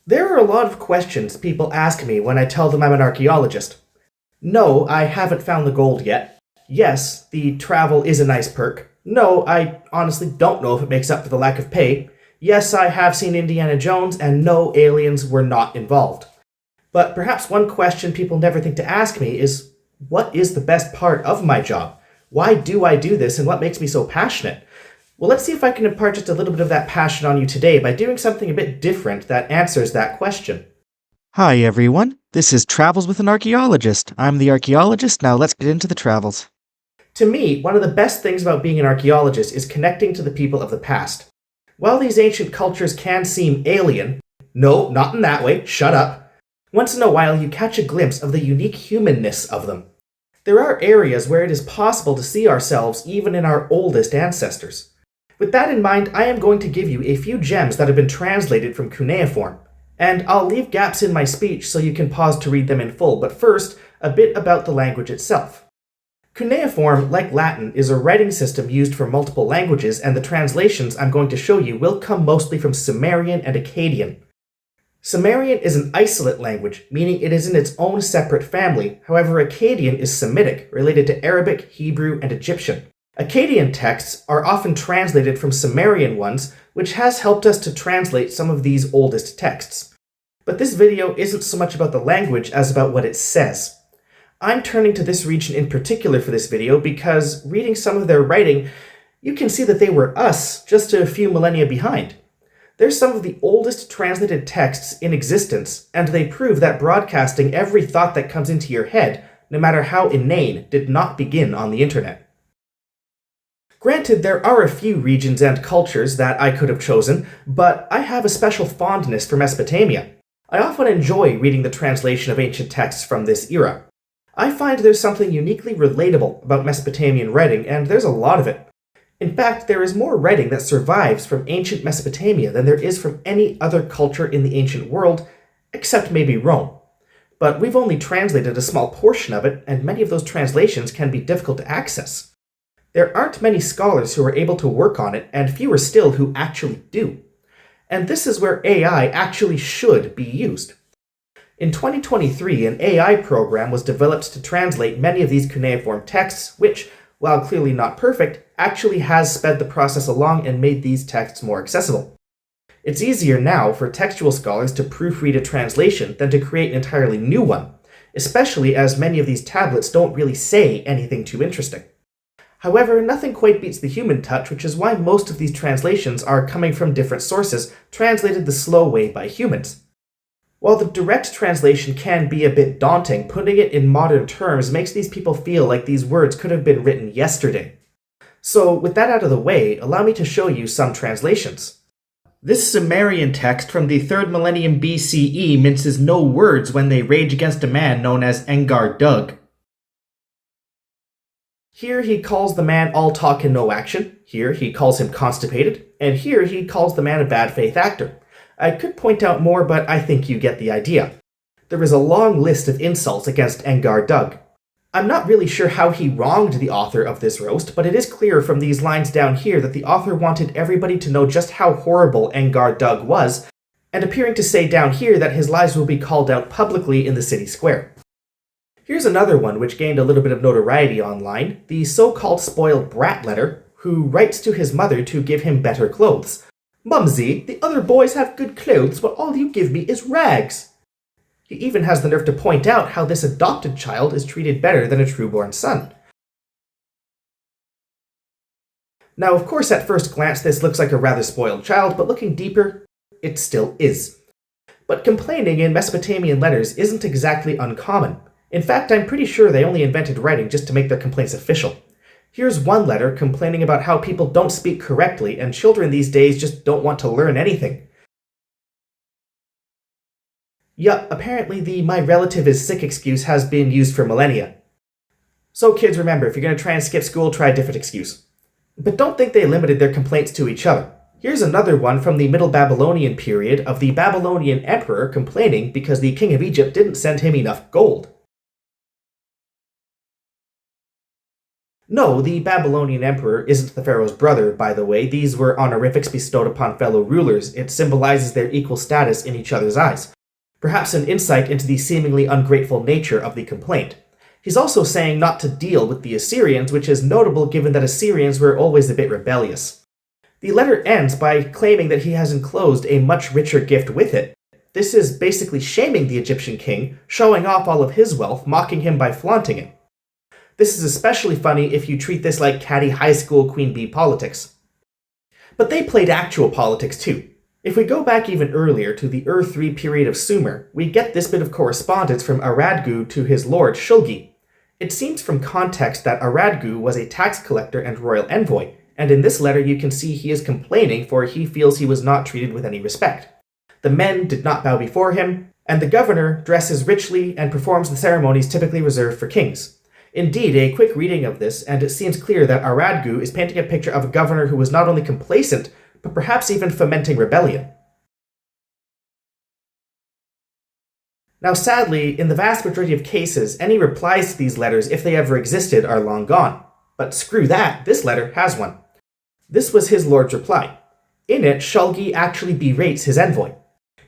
There are a lot of questions people ask me when I tell them I'm an archaeologist. No, I haven't found the gold yet. Yes, the travel is a nice perk. No, I honestly don't know if it makes up for the lack of pay. Yes, I have seen Indiana Jones, and no, aliens were not involved. But perhaps one question people never think to ask me is, what is the best part of my job? Why do I do this, and what makes me so passionate? Well, let's see if I can impart just a little bit of that passion on you today by doing something a bit different that answers that question. Hi everyone, this is Travels with an Archaeologist. I'm the archaeologist, now let's get into the travels. To me, one of the best things about being an archaeologist is connecting to the people of the past. While these ancient cultures can seem alien, no, not in that way, shut up, once in a while you catch a glimpse of the unique humanness of them. There are areas where it is possible to see ourselves even in our oldest ancestors. With that in mind, I am going to give you a few gems that have been translated from Cuneiform, and I'll leave gaps in my speech so you can pause to read them in full, but first, a bit about the language itself. Cuneiform, like Latin, is a writing system used for multiple languages, and the translations I'm going to show you will come mostly from Sumerian and Akkadian. Sumerian is an isolate language, meaning it is in its own separate family. However, Akkadian is Semitic, related to Arabic, Hebrew, and Egyptian. Akkadian texts are often translated from Sumerian ones, which has helped us to translate some of these oldest texts. But this video isn't so much about the language as about what it says. I'm turning to this region in particular for this video because, reading some of their writing, you can see that they were us just a few millennia behind. They're some of the oldest translated texts in existence, and they prove that broadcasting every thought that comes into your head, no matter how inane, did not begin on the internet. Granted, there are a few regions and cultures that I could have chosen, but I have a special fondness for Mesopotamia. I often enjoy reading the translation of ancient texts from this era. I find there's something uniquely relatable about Mesopotamian writing, and there's a lot of it. In fact, there is more writing that survives from ancient Mesopotamia than there is from any other culture in the ancient world, except maybe Rome. But we've only translated a small portion of it, and many of those translations can be difficult to access. There aren't many scholars who are able to work on it, and fewer still who actually do. And this is where AI actually should be used. In 2023, an AI program was developed to translate many of these cuneiform texts, which, while clearly not perfect, actually has sped the process along and made these texts more accessible. It's easier now for textual scholars to proofread a translation than to create an entirely new one, especially as many of these tablets don't really say anything too interesting. However, nothing quite beats the human touch, which is why most of these translations are coming from different sources, translated the slow way by humans. While the direct translation can be a bit daunting, putting it in modern terms makes these people feel like these words could have been written yesterday. So, with that out of the way, allow me to show you some translations. This Sumerian text from the 3rd millennium BCE minces no words when they rage against a man known as Engar Dug. Here he calls the man all talk and no action, here he calls him constipated, and here he calls the man a bad faith actor. I could point out more, but I think you get the idea. There is a long list of insults against Engar Dug. I'm not really sure how he wronged the author of this roast, but it is clear from these lines down here that the author wanted everybody to know just how horrible Engar Dug was, and appearing to say down here that his lies will be called out publicly in the city square. Here's another one which gained a little bit of notoriety online, the so-called spoiled brat letter, who writes to his mother to give him better clothes. "Mumsy, the other boys have good clothes, but all you give me is rags." He even has the nerve to point out how this adopted child is treated better than a true-born son. Now, of course, at first glance this looks like a rather spoiled child, but looking deeper, it still is. But complaining in Mesopotamian letters isn't exactly uncommon. In fact, I'm pretty sure they only invented writing just to make their complaints official. Here's one letter complaining about how people don't speak correctly, and children these days just don't want to learn anything. Yup, apparently the "my relative is sick" excuse has been used for millennia. So kids, remember, if you're going to try and skip school, try a different excuse. But don't think they limited their complaints to each other. Here's another one from the Middle Babylonian period of the Babylonian emperor complaining because the king of Egypt didn't send him enough gold. No, the Babylonian emperor isn't the pharaoh's brother, by the way. These were honorifics bestowed upon fellow rulers. It symbolizes their equal status in each other's eyes. Perhaps an insight into the seemingly ungrateful nature of the complaint. He's also saying not to deal with the Assyrians, which is notable given that Assyrians were always a bit rebellious. The letter ends by claiming that he has enclosed a much richer gift with it. This is basically shaming the Egyptian king, showing off all of his wealth, mocking him by flaunting it. This is especially funny if you treat this like catty high school queen bee politics. But they played actual politics too. If we go back even earlier to the Ur-3 period of Sumer, we get this bit of correspondence from Aradgu to his lord Shulgi. It seems from context that Aradgu was a tax collector and royal envoy, and in this letter you can see he is complaining for he feels he was not treated with any respect. The men did not bow before him, and the governor dresses richly and performs the ceremonies typically reserved for kings. Indeed, a quick reading of this, and it seems clear that Aradgu is painting a picture of a governor who was not only complacent, but perhaps even fomenting rebellion. Now sadly, in the vast majority of cases, any replies to these letters, if they ever existed, are long gone. But screw that, this letter has one. This was his lord's reply. In it, Shulgi actually berates his envoy.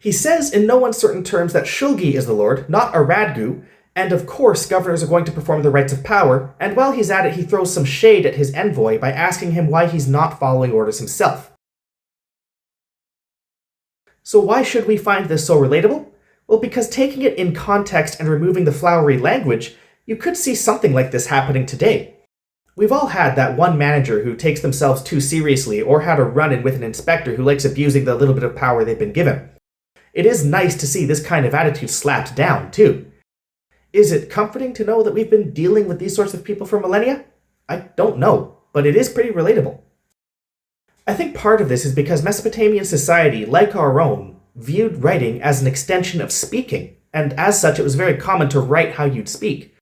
He says in no uncertain terms that Shulgi is the lord, not Aradgu, and of course governors are going to perform the rites of power, and while he's at it he throws some shade at his envoy by asking him why he's not following orders himself. So why should we find this so relatable? Well, because taking it in context and removing the flowery language, you could see something like this happening today. We've all had that one manager who takes themselves too seriously, or had a run-in with an inspector who likes abusing the little bit of power they've been given. It is nice to see this kind of attitude slapped down, too. Is it comforting to know that we've been dealing with these sorts of people for millennia? I don't know, but it is pretty relatable. I think part of this is because Mesopotamian society, like our own, viewed writing as an extension of speaking, and as such it was very common to write how you'd speak.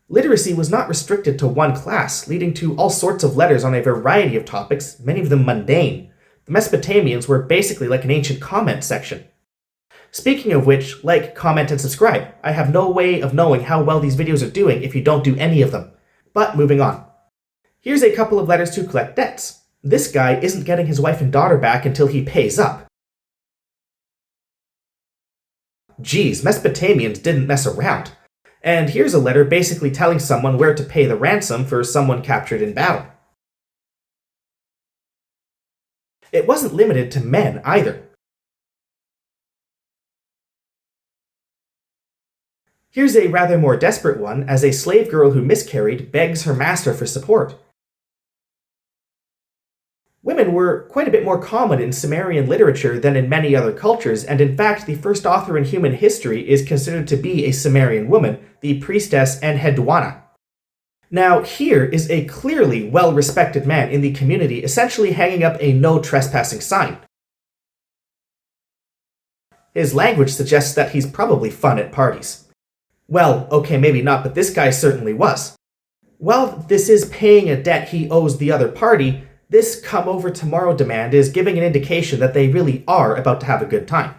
Literacy was not restricted to one class, leading to all sorts of letters on a variety of topics, many of them mundane. The Mesopotamians were basically like an ancient comment section. Speaking of which, like, comment, and subscribe. I have no way of knowing how well these videos are doing if you don't do any of them. But moving on. Here's a couple of letters to collect debts. This guy isn't getting his wife and daughter back until he pays up. Geez, Mesopotamians didn't mess around. And here's a letter basically telling someone where to pay the ransom for someone captured in battle. It wasn't limited to men either. Here's a rather more desperate one, as a slave girl who miscarried begs her master for support. Women were quite a bit more common in Sumerian literature than in many other cultures, and in fact the first author in human history is considered to be a Sumerian woman, the priestess Enheduanna. Now here is a clearly well-respected man in the community essentially hanging up a no trespassing sign. His language suggests that he's probably fun at parties. Well, okay, maybe not, but this guy certainly was. While this is paying a debt he owes the other party, this come over tomorrow demand is giving an indication that they really are about to have a good time.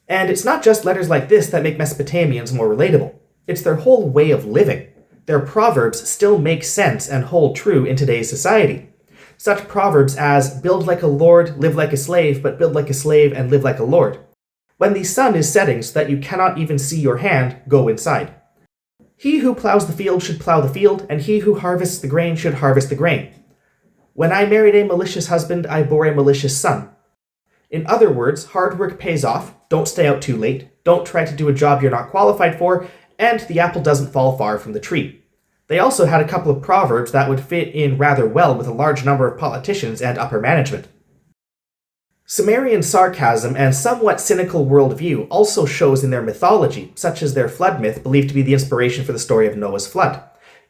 And it's not just letters like this that make Mesopotamians more relatable. It's their whole way of living. Their proverbs still make sense and hold true in today's society. Such proverbs as, build like a lord, live like a slave, but build like a slave and live like a lord. When the sun is setting so that you cannot even see your hand, go inside. He who plows the field should plow the field, and he who harvests the grain should harvest the grain. When I married a malicious husband, I bore a malicious son. In other words, hard work pays off, don't stay out too late, don't try to do a job you're not qualified for, and the apple doesn't fall far from the tree. They also had a couple of proverbs that would fit in rather well with a large number of politicians and upper management. Sumerian sarcasm and somewhat cynical worldview also shows in their mythology, such as their flood myth believed to be the inspiration for the story of Noah's flood.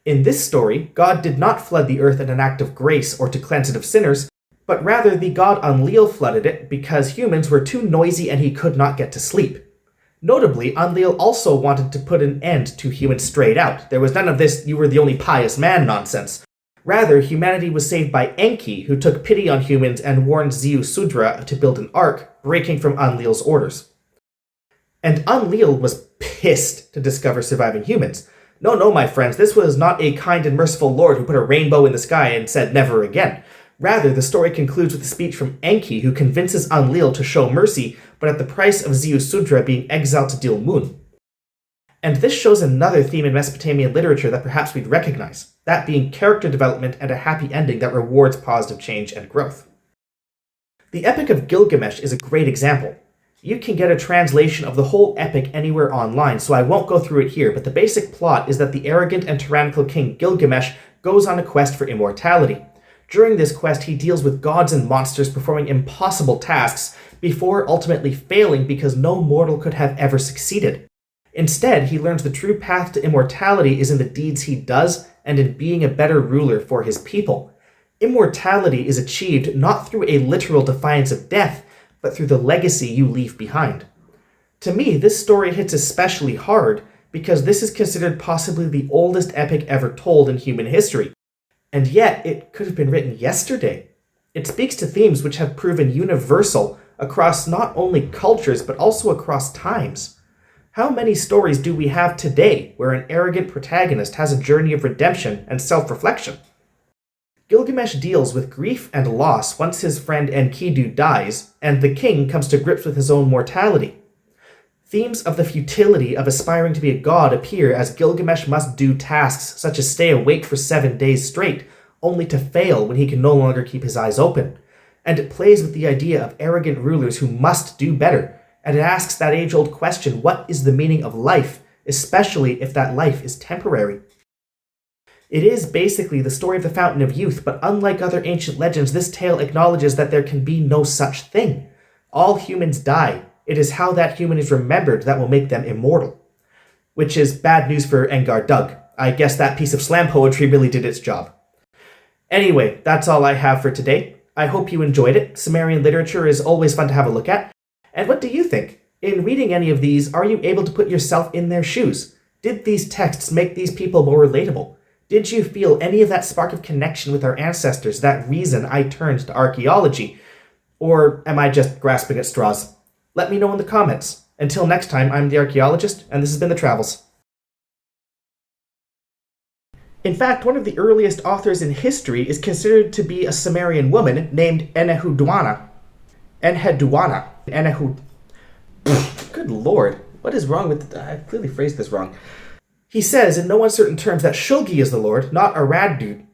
In this story, God did not flood the earth in an act of grace or to cleanse it of sinners, but rather the god Enlil flooded it because humans were too noisy and he could not get to sleep. Notably, Enlil also wanted to put an end to humans straight out. There was none of this "you were the only pious man" nonsense. Rather, humanity was saved by Enki, who took pity on humans and warned Ziusudra to build an ark, breaking from Enlil's orders. And Enlil was pissed to discover surviving humans. No, no, my friends, this was not a kind and merciful lord who put a rainbow in the sky and said never again. Rather, the story concludes with a speech from Enki, who convinces Enlil to show mercy, but at the price of Ziusudra being exiled to Dilmun. And this shows another theme in Mesopotamian literature that perhaps we'd recognize, that being character development and a happy ending that rewards positive change and growth. The Epic of Gilgamesh is a great example. You can get a translation of the whole epic anywhere online, so I won't go through it here, but the basic plot is that the arrogant and tyrannical king Gilgamesh goes on a quest for immortality. During this quest, he deals with gods and monsters performing impossible tasks before ultimately failing because no mortal could have ever succeeded. Instead, he learns the true path to immortality is in the deeds he does and in being a better ruler for his people. Immortality is achieved not through a literal defiance of death, but through the legacy you leave behind. To me, this story hits especially hard because this is considered possibly the oldest epic ever told in human history. And yet, it could have been written yesterday. It speaks to themes which have proven universal across not only cultures, but also across times. How many stories do we have today where an arrogant protagonist has a journey of redemption and self-reflection? Gilgamesh deals with grief and loss once his friend Enkidu dies, and the king comes to grips with his own mortality. Themes of the futility of aspiring to be a god appear as Gilgamesh must do tasks such as stay awake for 7 days straight, only to fail when he can no longer keep his eyes open. And it plays with the idea of arrogant rulers who must do better, and it asks that age-old question, what is the meaning of life, especially if that life is temporary? It is basically the story of the Fountain of Youth, but unlike other ancient legends, this tale acknowledges that there can be no such thing. All humans die. It is how that human is remembered that will make them immortal. Which is bad news for Engar Dug. I guess that piece of slam poetry really did its job. Anyway, that's all I have for today. I hope you enjoyed it. Sumerian literature is always fun to have a look at. And what do you think? In reading any of these, are you able to put yourself in their shoes? Did these texts make these people more relatable? Did you feel any of that spark of connection with our ancestors, that reason I turned to archaeology? Or am I just grasping at straws? Let me know in the comments. Until next time, I'm the Archaeologist, and this has been The Travels. In fact, one of the earliest authors in history is considered to be a Sumerian woman named Enheduanna. Good lord, what is wrong with... I clearly phrased this wrong. He says in no uncertain terms that Shulgi is the lord, not Aragdu,